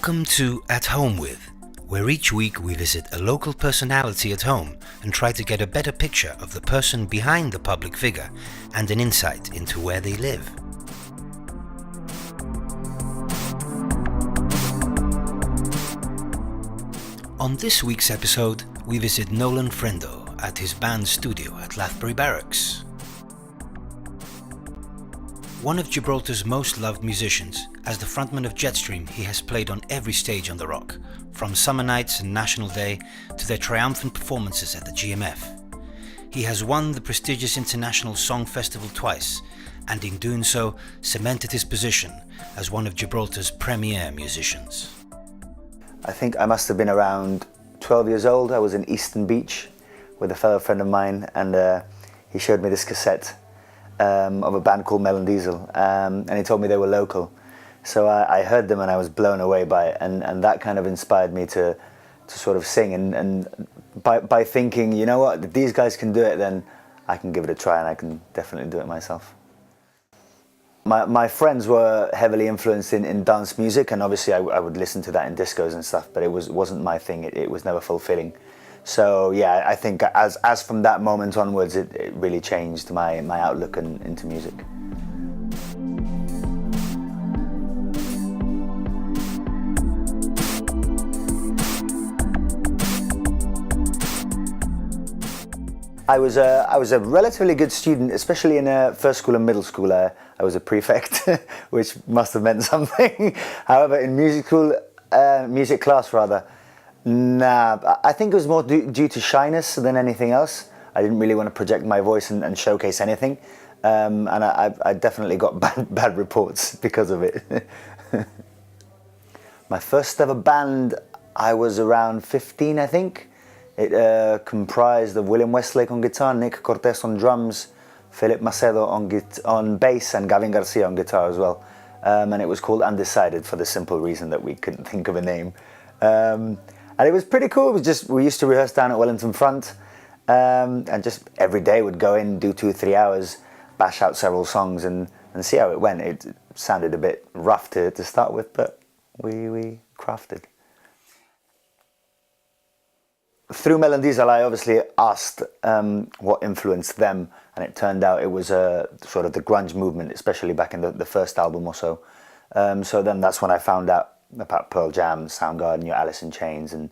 Welcome to At Home With, where each week we visit a local personality at home and try to get a better picture of the person behind the public figure and an insight into where they live. On this week's episode, we visit Nolan Frendo at his band's studio at Lathbury Barracks. One of Gibraltar's most loved musicians, as the frontman of Jetstream, he has played on every stage on the rock, from Summer Nights and National Day to their triumphant performances at the GMF. He has won the prestigious International Song Festival twice, and in doing so, cemented his position as one of Gibraltar's premier musicians. I think I must have been around 12 years old. I was in Eastern Beach with a fellow friend of mine, and he showed me this cassette of a band called Melon Diesel, and he told me they were local. So I heard them and I was blown away by it, and that kind of inspired me to sort of sing, and by thinking, you know what, if these guys can do it, then I can give it a try, and I can definitely do it myself. My friends were heavily influenced in dance music, and obviously I would listen to that in discos and stuff, but it wasn't my thing. It was never fulfilling. So yeah, I think as from that moment onwards, it really changed my outlook into music. I was a relatively good student, especially in first school and middle school. I was a prefect, which must have meant something. However, in music class rather, nah, I think it was more due to shyness than anything else. I didn't really want to project my voice and showcase anything, and I definitely got bad reports because of it. My first ever band, I was around 15, I think. It comprised of William Westlake on guitar, Nick Cortez on drums, Philip Macedo on bass, and Gavin Garcia on guitar as well. And it was called Undecided for the simple reason that we couldn't think of a name. And it was pretty cool. It was just, we used to rehearse down at Wellington Front, and just every day would go in, do 2-3 hours, bash out several songs and see how it went. It sounded a bit rough to start with, but we crafted. Through Melon Diesel, I obviously asked what influenced them, and it turned out it was sort of the grunge movement, especially back in the first album or so. So then that's when I found out about Pearl Jam, Soundgarden, Alice in Chains, and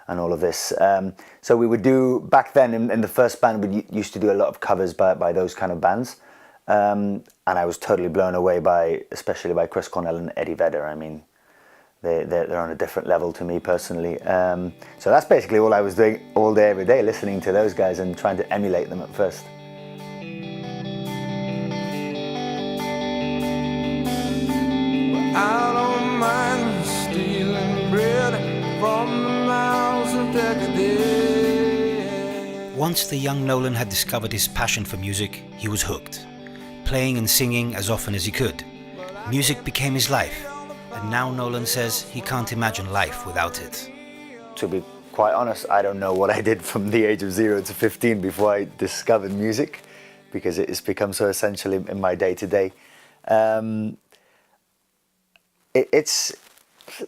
all of this. So we would do, back then in the first band, we used to do a lot of covers by those kind of bands. And I was totally blown away especially by Chris Cornell and Eddie Vedder. I mean, they're on a different level to me personally. So that's basically all I was doing all day, every day, listening to those guys and trying to emulate them at first. I don't mind stealing bread from the mouths of decadence. Once the young Nolan had discovered his passion for music, he was hooked, playing and singing as often as he could. Music became his life. And now Nolan says he can't imagine life without it. To be quite honest, I don't know what I did from the age of 0 to 15 before I discovered music, because it's become so essential in my day-to-day. It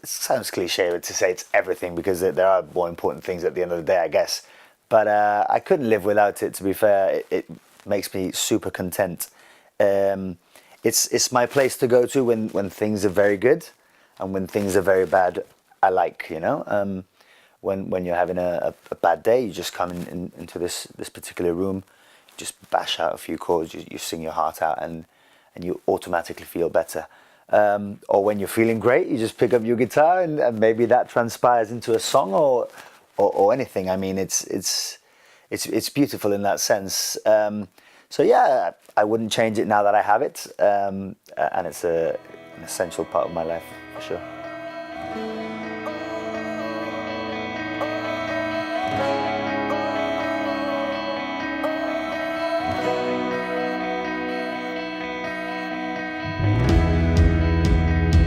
sounds cliche to say it's everything, because there are more important things at the end of the day, I guess. But I couldn't live without it, to be fair. It makes me super content. It's my place to go to when things are very good, and when things are very bad, I like, you know. When you're having a bad day, you just come into this particular room, just bash out a few chords, you sing your heart out, and you automatically feel better. Or when you're feeling great, you just pick up your guitar, and maybe that transpires into a song or anything. I mean, it's beautiful in that sense. So yeah, I wouldn't change it now that I have it, and it's an essential part of my life, for sure.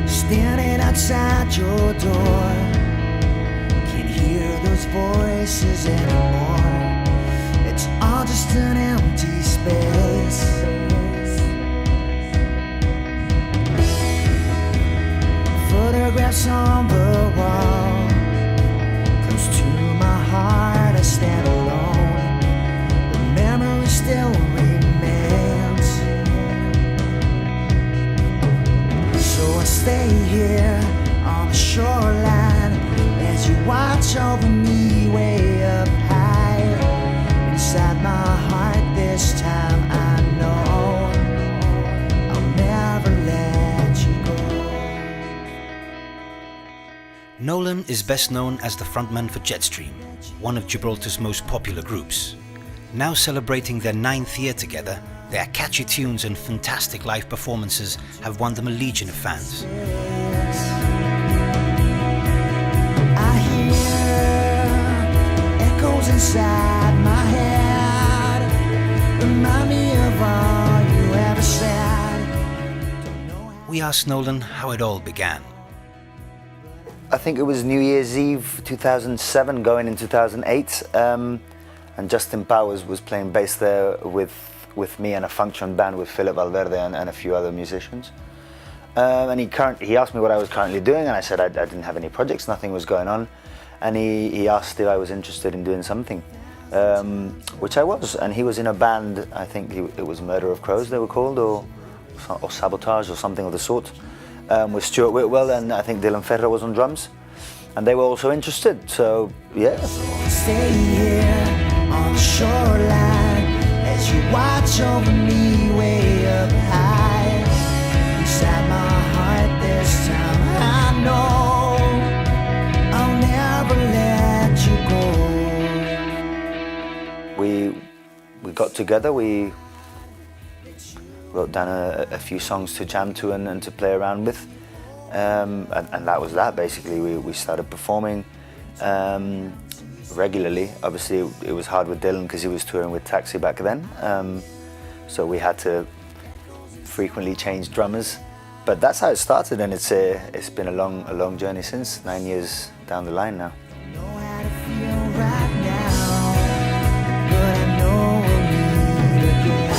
Standing outside your door, can't hear those voices anymore. It's all just an empty space. photographs on the wall. Close to my heart I stand alone. The memory still remains. So I stay here on the shoreline as you watch over me way up high. Inside my heart this time I know I'll never let you go. Nolan is best known as the frontman for Jetstream, one of Gibraltar's most popular groups. Now celebrating their 9th year together, their catchy tunes and fantastic live performances have won them a legion of fans. I hear echoes inside my head, remind me of all you ever said. We asked Nolan how it all began. I think it was New Year's Eve 2007 going in 2008, and Justin Powers was playing bass there with me and a function band with Philip Valverde and a few other musicians. And he asked me what I was currently doing, and I said I didn't have any projects, nothing was going on. And he asked if I was interested in doing something, which I was. And he was in a band, I think it was Murder of Crows they were called, or Sabotage or something of the sort, with Stuart Whitwell, and I think Dylan Ferrer was on drums. And they were also interested, so yeah. Stay here on the shoreline as you watch over me way up high. Inside my heart this time I know I'll never let you go. We got together, we wrote down a few songs to jam to and to play around with, and that was that basically. We started performing regularly. Obviously it was hard with Dylan because he was touring with Taxi back then, so we had to frequently change drummers, but that's how it started, and it's been a long journey since, 9 years down the line now. Know how to feel right now, but I know we'll meet again.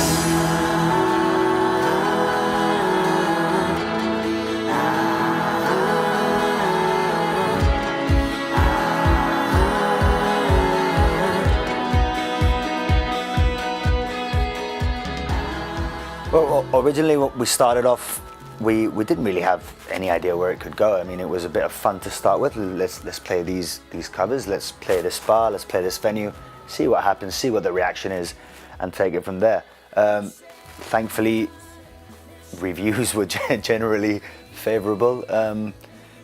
Well, originally when we started off, we didn't really have any idea where it could go. I mean, it was a bit of fun to start with. Let's play these covers, let's play this bar, let's play this venue, see what happens, see what the reaction is, and take it from there. Thankfully, reviews were generally favourable,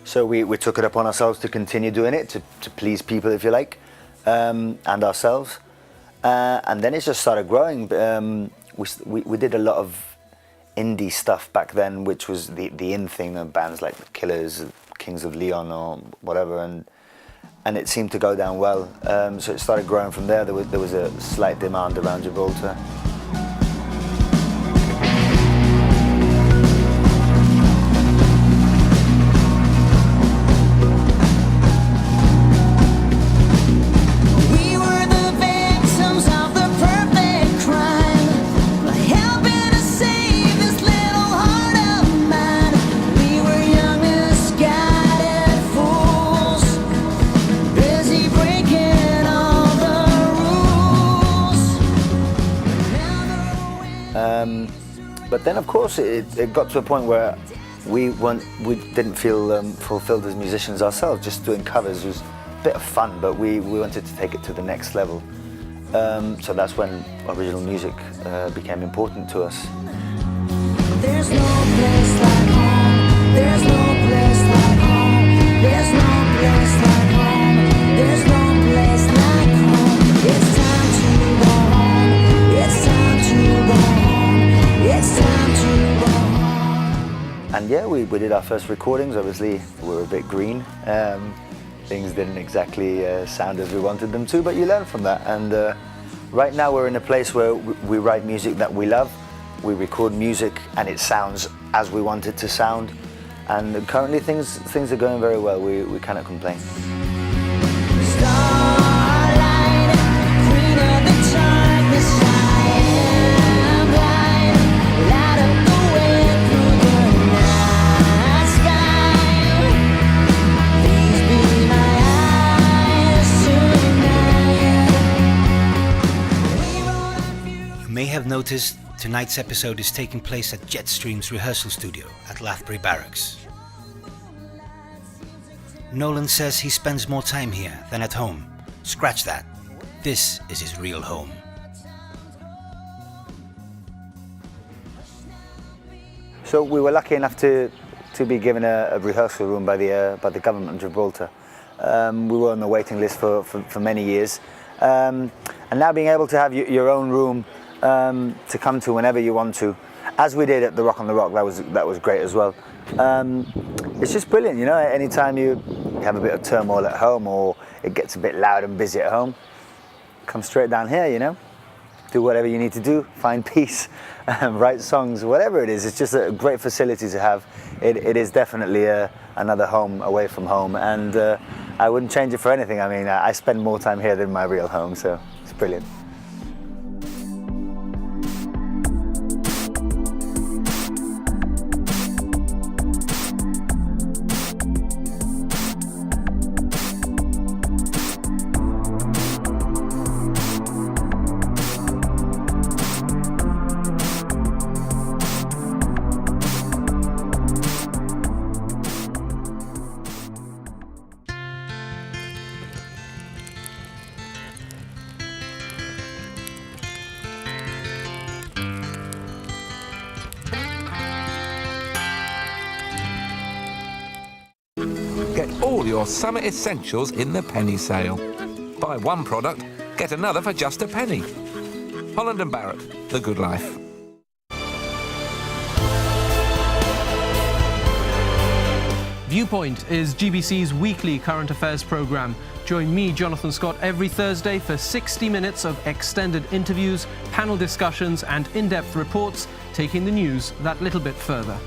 so we took it upon ourselves to continue doing it, to please people, if you like, and ourselves. And then it just started growing. We did a lot of indie stuff back then, which was the in thing, and bands like the Killers, Kings of Leon or whatever, and it seemed to go down well. So it started growing from there. There was a slight demand around Gibraltar. But then, of course, it got to a point where we didn't feel fulfilled as musicians ourselves. Just doing covers was a bit of fun, but we wanted to take it to the next level. So that's when original music became important to us. There's no place like home. There's no place like home. There's no place like home. There's no place like home. It's time to go home. It's time to go home. It's time to go home. And yeah, we did our first recordings. Obviously, we were a bit green. Things didn't exactly sound as we wanted them to, but you learn from that. And right now we're in a place where we write music that we love. We record music and it sounds as we want it to sound. And currently things are going very well. We cannot complain. Starlight, queen of the darkness, I am blind. Light up the way through the night sky. have noticed, tonight's episode is taking place at Jetstream's rehearsal studio at Lathbury Barracks. Nolan says he spends more time here than at home. Scratch that. This is his real home. So we were lucky enough to be given a rehearsal room by the government of Gibraltar. We were on the waiting list for many years, and now being able to have your own room to come to whenever you want to, as we did at the Rock on the Rock, that was great as well. It's just brilliant, you know. Anytime you have a bit of turmoil at home or it gets a bit loud and busy at home, come straight down here, you know. Do whatever you need to do, find peace, write songs, whatever it is. It's just a great facility to have. It is definitely another home away from home, and I wouldn't change it for anything. I mean, I spend more time here than my real home, so it's brilliant. Get all your summer essentials in the penny sale. Buy one product, get another for just a penny. Holland & Barrett, the good life. Viewpoint is GBC's weekly current affairs programme. Join me, Jonathan Scott, every Thursday for 60 minutes of extended interviews, panel discussions and in-depth reports, taking the news that little bit further.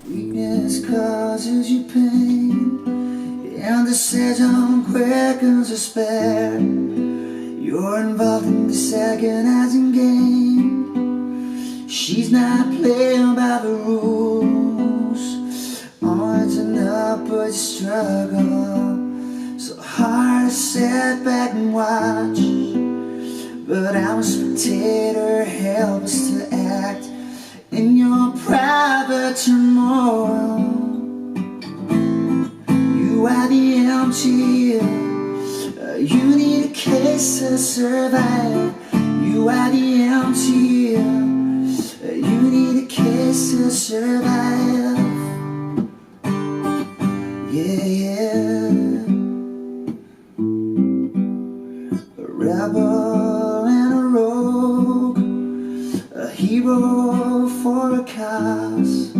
Weakness causes you pain, and the sedum quickens despair. You're involved in this agonizing game. She's not playing by the rules. On an upward struggle, so hard to sit back and watch. But I'm a spectator, helpless to act in your private turmoil. You are the empty. You need a case to survive. You are the empty. You need a case to survive. Yeah, yeah. A rebel and a rogue, a hero for a cause.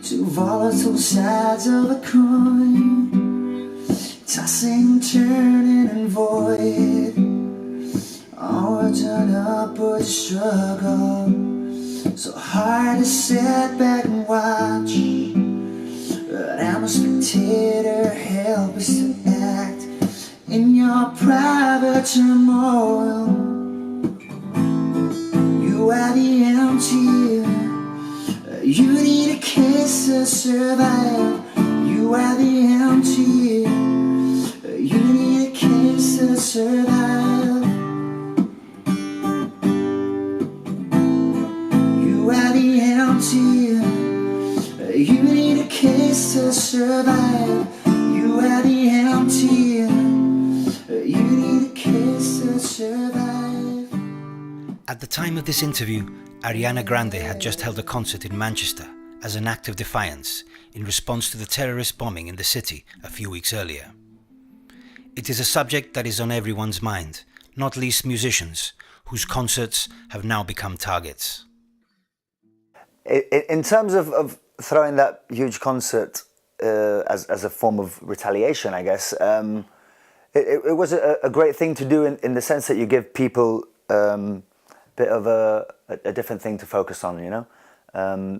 Two volatile sides of a coin, tossing, turning and void. Onwards and upwards struggle, so hard to sit back and watch. But I'm a spectator, helpless to act in your private turmoil. You are the empty. You need a case to survive. You are the empty. You need a case to survive. You are the empty. You need a case to survive. You are the empty. You need a case to survive. At the time of this interview, Ariana Grande had just held a concert in Manchester as an act of defiance in response to the terrorist bombing in the city a few weeks earlier. It is a subject that is on everyone's mind, not least musicians, whose concerts have now become targets. In terms of throwing that huge concert as a form of retaliation, I guess, it was a great thing to do in the sense that you give people a bit of a different thing to focus on, you know?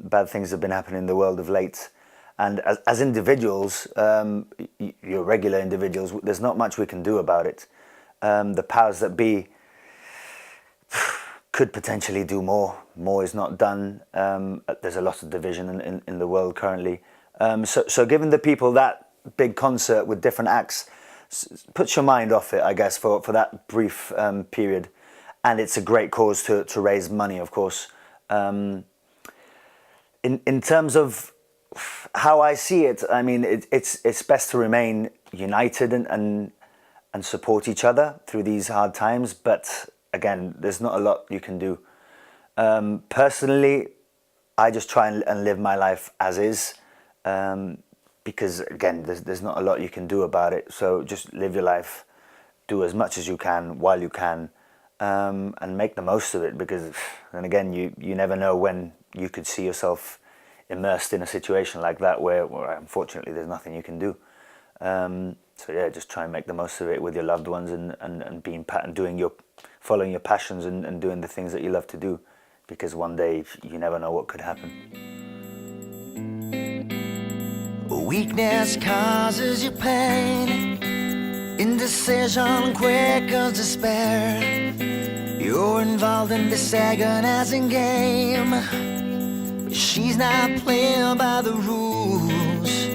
Bad things have been happening in the world of late. And as individuals, you're regular individuals, there's not much we can do about it. The powers that be could potentially do more. More is not done. There's a lot of division in the world currently. So giving the people that big concert with different acts puts your mind off it, I guess, for that brief period. And it's a great cause to raise money, of course. In terms of how I see it, I mean, it's best to remain united and support each other through these hard times. But again, there's not a lot you can do. Personally, I just try and live my life as is, because again, there's not a lot you can do about it. So just live your life, do as much as you can while you can, and make the most of it. Because then again, you never know when you could see yourself immersed in a situation like that where unfortunately there's nothing you can do. So yeah, just try and make the most of it with your loved ones and following your passions and doing the things that you love to do, because one day you never know what could happen. Weakness causes you pain, indecision quick as despair. You're involved in this agonizing game. She's not playing by the rules.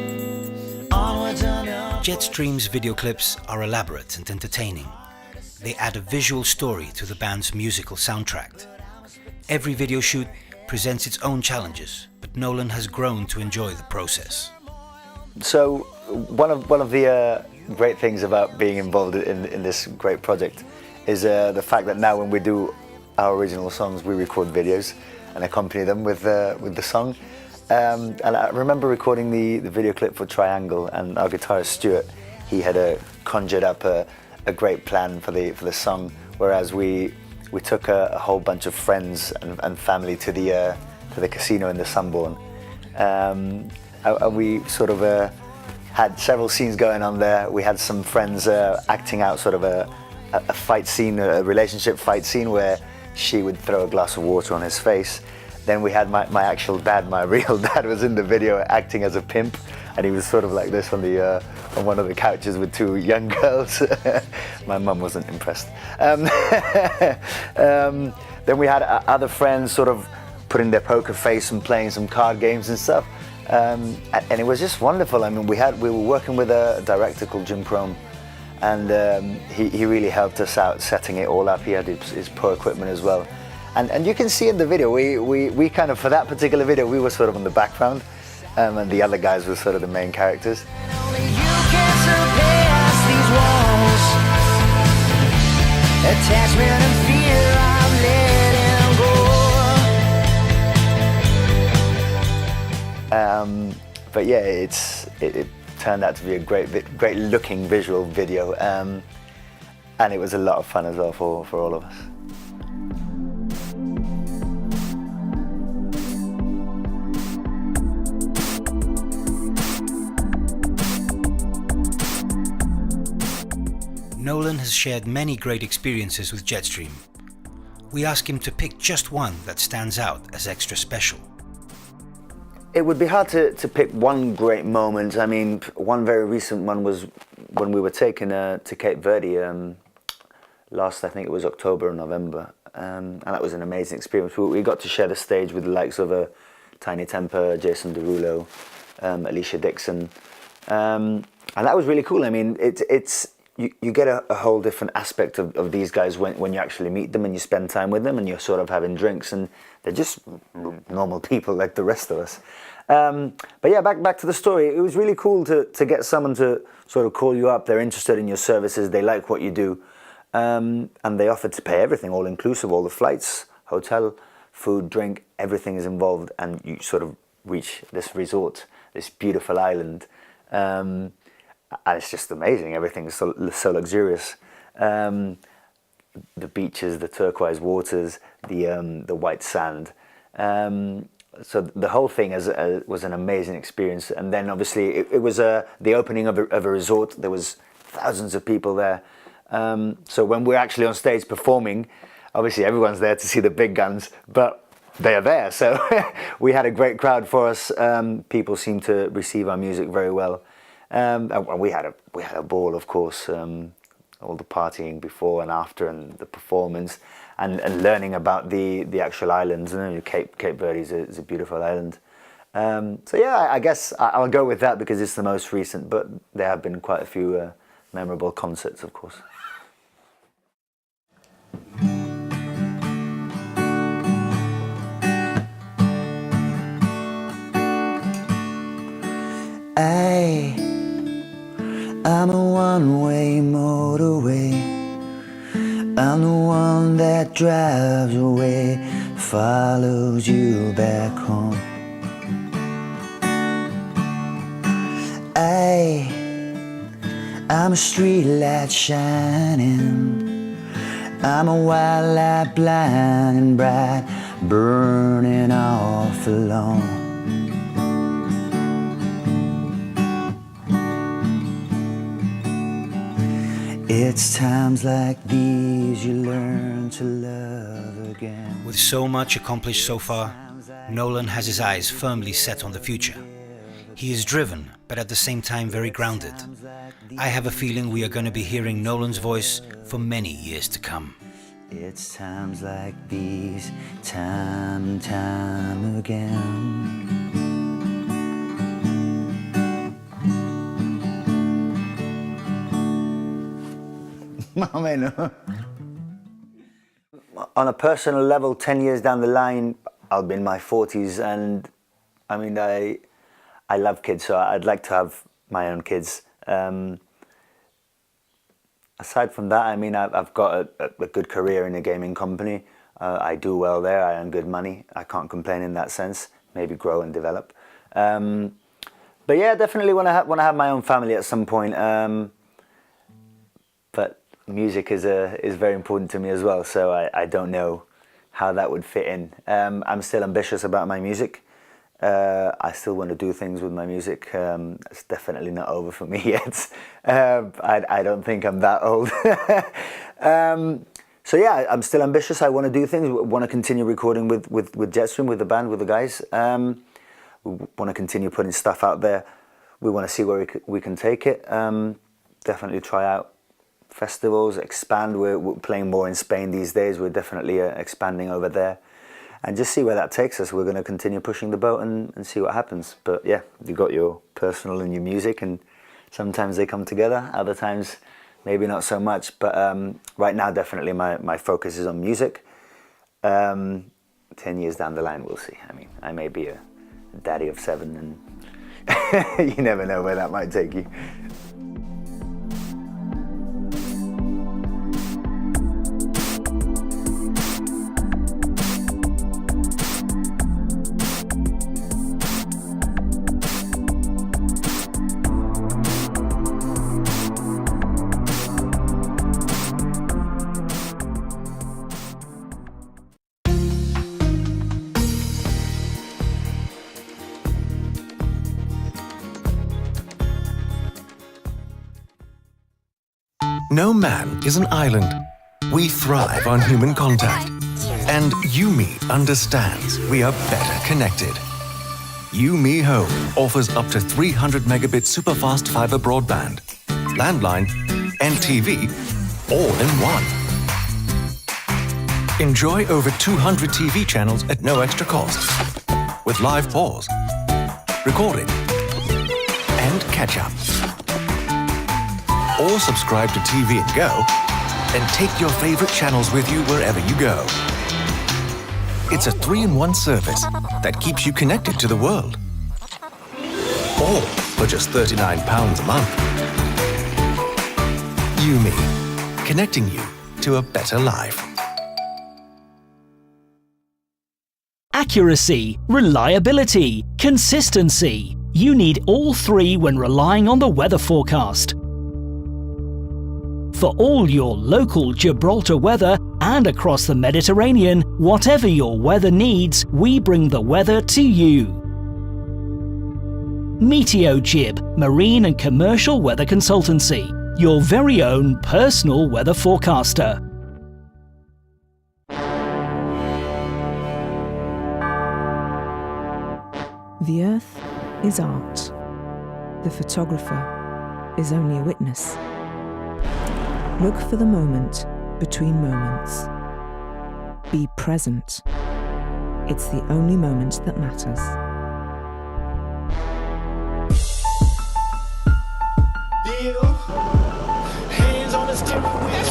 Onwards and on. Jetstream's video clips are elaborate and entertaining. They add a visual story to the band's musical soundtrack. Every video shoot presents its own challenges, but Nolan has grown to enjoy the process. So one of the great things about being involved in this great project is the fact that now when we do our original songs, we record videos and accompany them with the song. And I remember recording the video clip for Triangle, and our guitarist Stuart, he had conjured up a great plan for the song, whereas we took a whole bunch of friends and family to the casino in the Sunbourne. And we sort of had several scenes going on there. We had some friends acting out sort of a fight scene, a relationship fight scene, where she would throw a glass of water on his face. Then we had my actual dad, my real dad, was in the video acting as a pimp, and he was sort of like this on one of the couches with two young girls. My mum wasn't impressed. Then we had other friends sort of putting their poker face and playing some card games and stuff. And it was just wonderful. I mean, we were working with a director called Jim Crome, and he really helped us out setting it all up. He had his pro equipment as well. And you can see in the video, we kind of, for that particular video, we were sort of on the background, and the other guys were sort of the main characters. Only you can surpass these walls. Attachment and fear of letting go. But yeah, it turned out to be a great looking visual video, and it was a lot of fun as well for all of us. Nolan has shared many great experiences with Jetstream. We ask him to pick just one that stands out as extra special. It would be hard to pick one great moment. I mean, one very recent one was when we were taken to Cape Verde last, I think it was October or November, and that was an amazing experience. We got to share the stage with the likes of Tiny Temper, Jason Derulo, Alicia Dixon, and that was really cool. I mean, you get a whole different aspect of these guys when you actually meet them and you spend time with them and you're sort of having drinks, and they're just normal people like the rest of us. But yeah, back to the story. It was really cool to get someone to sort of call you up. They're interested in your services. They like what you do. And they offered to pay everything, all inclusive, all the flights, hotel, food, drink, everything is involved. And you sort of reach this resort, this beautiful island, and it's just amazing. Everything is so luxurious. The beaches, the turquoise waters, the white sand. So the whole thing was an amazing experience. And then obviously it was the opening of a resort. There was thousands of people there. So when we're actually on stage performing, obviously everyone's there to see the big guns, but they are there. So we had a great crowd for us. People seemed to receive our music very well. And we had a ball, of course. All the partying before and after, and the performance, and learning about the actual islands. And Cape Verde is a beautiful island. So yeah, I guess I'll go with that because it's the most recent, but there have been quite a few memorable concerts, of course. I'm a one-way motorway. I'm the one that drives away, follows you back home. I'm a street light shining. I'm a white light blind and bright, burning off alone. It's times like these you learn to love again. With so much accomplished so far, Nolan has his eyes firmly set on the future. He is driven, but at the same time very grounded. I have a feeling we are going to be hearing Nolan's voice for many years to come. It's times like these, time and time again. On a personal level, 10 years down the line, I'll be in my 40s, and I mean, I love kids, so I'd like to have my own kids. Aside from that, I mean, I've got a good career in a gaming company. I do well there, I earn good money. I can't complain in that sense, maybe grow and develop. But yeah, definitely want to have my own family at some point. But music is very important to me as well, so I don't know how that would fit in. I'm still ambitious about my music. I still want to do things with my music. It's definitely not over for me yet. I don't think I'm that old. So yeah, I'm still ambitious. I want to do things. Want to continue recording with Jetstream, with the band, with the guys. We want to continue putting stuff out there. We want to see where we can take it. Definitely try out festivals, expand. We're playing more in Spain these days. We're definitely expanding over there, and just see where that takes us. We're going to continue pushing the boat and see what happens. But yeah, you got your personal and your music, and sometimes they come together, other times maybe not so much. But right now, definitely my focus is on music. 10 years down the line, we'll see. I mean, I may be a daddy of 7, and you never know where that might take you. No man is an island. We thrive on human contact. And YouMe understands we are better connected. YouMe Home offers up to 300 megabit superfast fiber broadband, landline, and TV all in one. Enjoy over 200 TV channels at no extra cost, with live pause, recording, and catch-up. Or subscribe to TV and Go, and take your favorite channels with you wherever you go. It's a 3-in-1 service that keeps you connected to the world. All for just £39 a month. YouMe, connecting you to a better life. At accuracy, reliability, consistency. You need all three when relying on the weather forecast. For all your local Gibraltar weather and across the Mediterranean, whatever your weather needs, we bring the weather to you. MeteoGib, Marine and Commercial Weather Consultancy, your very own personal weather forecaster. The earth is art. The photographer is only a witness. Look for the moment between moments. Be present. It's the only moment that matters. Hands on the steering wheel.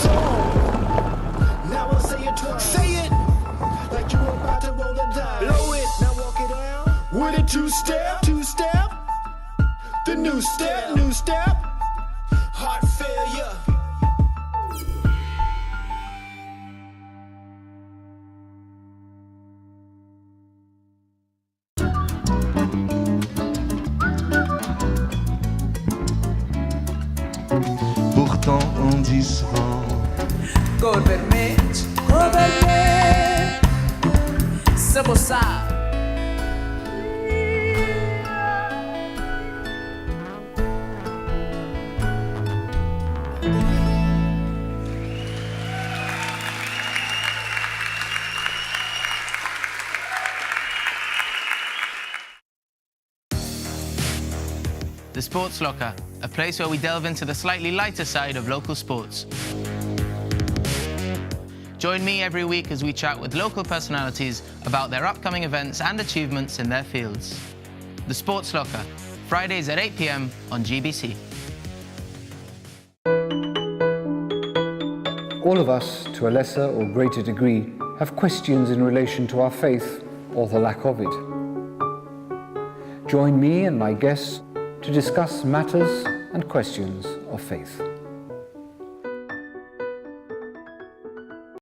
Now I'll say it twice. Say it like you're about to roll the dice. Blow it. Now walk it out with a two-step. Two-step. The new step. New step. Heart failure. Pourtant on dit souvent Col per me, se può sa. The Sports Locker, a place where we delve into the slightly lighter side of local sports. Join me every week as we chat with local personalities about their upcoming events and achievements in their fields. The Sports Locker, Fridays at 8 p.m. on GBC. All of us, to a lesser or greater degree, have questions in relation to our faith or the lack of it. Join me and my guests to discuss matters and questions of faith.